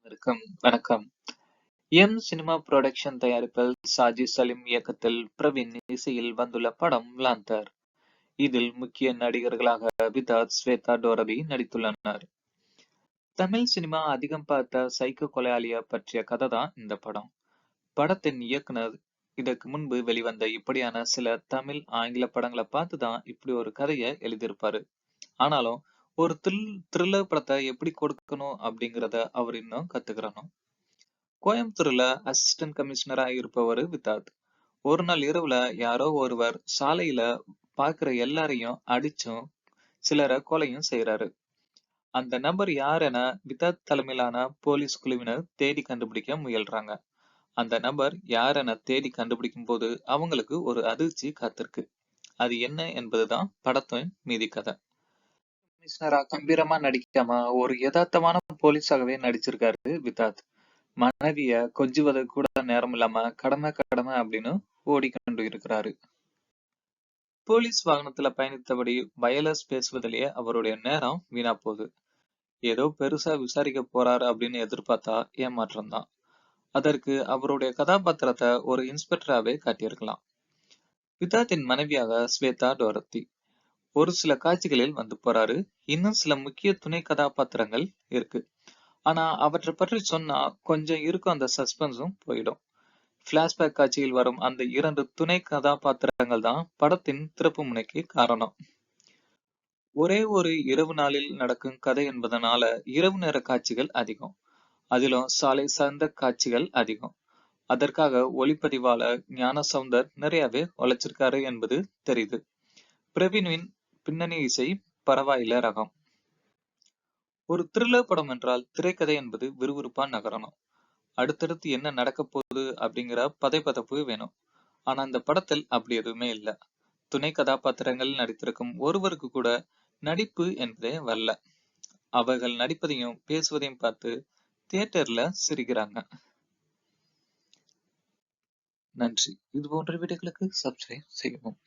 வணக்கம். Cinema production தயாரிப்பில் சாஜி சலீம் இயக்கத்தில் பிரவீன் இசையில் வந்துள்ள படம் லாந்தர். இதில் முக்கிய நடிகர்களாக விதாத், ஸ்வேதா டோரபி நடித்துள்ளனர். தமிழ் சினிமா அதிகம் பார்த்த சைக்கோ கொலையாளிய பற்றிய கதை தான் இந்த படம். படத்தின் இயக்குனர் இதற்கு முன்பு வெளிவந்த இப்படியான சில தமிழ், ஆங்கில படங்களை பார்த்து தான் இப்படி ஒரு கதையை எழுதியிருப்பாரு. ஆனாலும் ஒரு த்ரில்லர் படத்தை எப்படி கொடுக்கணும் அப்படிங்கிறத அவர் இன்னும் கத்துக்கிறணும். கோயம்புத்தூர்ல அசிஸ்டன்ட் கமிஷனரா இருப்பவர் வித்தாத். ஒரு நாள் இரவுல யாரோ ஒருவர் சாலையில பாக்குற எல்லாரையும் அடிச்சும் சிலரை கொலையும் செய்யறாரு. அந்த நபர் யார் என வித்தாத் தலைமையிலான போலீஸ் குழுவினர் தேடி கண்டுபிடிக்க முயல்றாங்க. அந்த நபர் யார் என தேடி கண்டுபிடிக்கும் போது அவங்களுக்கு ஒரு அதிர்ச்சி காத்திருக்கு. அது என்ன என்பதுதான் படத்தின் மீதி கதை. கமிஷனரா கம்பீரமா நடிக்காம ஒரு யதார்த்தமான போலீஸாகவே நடிச்சிருக்காரு வித்தாத். மனைவிய கொஞ்சுவதற்கு கூட நேரம் இல்லாம கடமை கடமை அப்படின்னு ஓடிக்கொண்டு இருக்கிறாரு. போலீஸ் வாகனத்துல பயணித்தபடி வயலஸ் பேசுவதிலேயே அவருடைய நேரம் வீணா போகுது. ஏதோ பெருசா விசாரிக்க போறாரு அப்படின்னு எதிர்பார்த்தா ஏமாற்றம் தான். அதற்கு அவருடைய கதாபாத்திரத்தை ஒரு இன்ஸ்பெக்டராகவே காட்டியிருக்கலாம். விதாத்தின் மனைவியாக ஸ்வேதா டோரத்தி ஒரு சில காட்சிகளில் வந்து போறாரு. இன்னும் சில முக்கிய துணை கதாபாத்திரங்கள் இருக்கு. ஆனா அவற்றை பற்றி சொன்னா கொஞ்சம் இருக்கும், அந்த சஸ்பென்ஸும் போயிடும். பிளாஷ்பேக் காட்சியில் வரும் அந்த 2 துணை கதாபாத்திரங்கள் தான் படத்தின் திருப்பு முனைக்கு காரணம். ஒரே ஒரு இரவு நாளில் நடக்கும் கதை என்பதனால இரவு நேர காட்சிகள் அதிகம். அதிலும் சாலை சார்ந்த காட்சிகள் அதிகம். அதற்காக ஒளிப்பதிவாளர் ஞானசவுந்தர் நிறையவே உழைச்சிருக்காரு என்பது தெரியுது. பிரவீனின் பின்னணி இசை பரவாயில்ல ரகம். ஒரு த்ரில்லர் படம் என்றால் திரைக்கதை என்பது விறுவிறுப்பா நகரணும். அடுத்தடுத்து என்ன நடக்க போகுது அப்படிங்கிற பதைப்பதப்பு வேணும். ஆனா இந்த படத்தில் அப்படி எதுவுமே இல்ல. துணை கதாபாத்திரங்கள் நடித்திருக்கும் ஒருவருக்கு கூட நடிப்பு என்பதே வரல. அவர்கள் நடிப்பதையும் பேசுவதையும் பார்த்து தியேட்டர்ல சிரிக்கிறாங்க. நன்றி. இது போன்ற வீடியோக்களுக்கு சப்ஸ்கிரைப் செய்யவும்.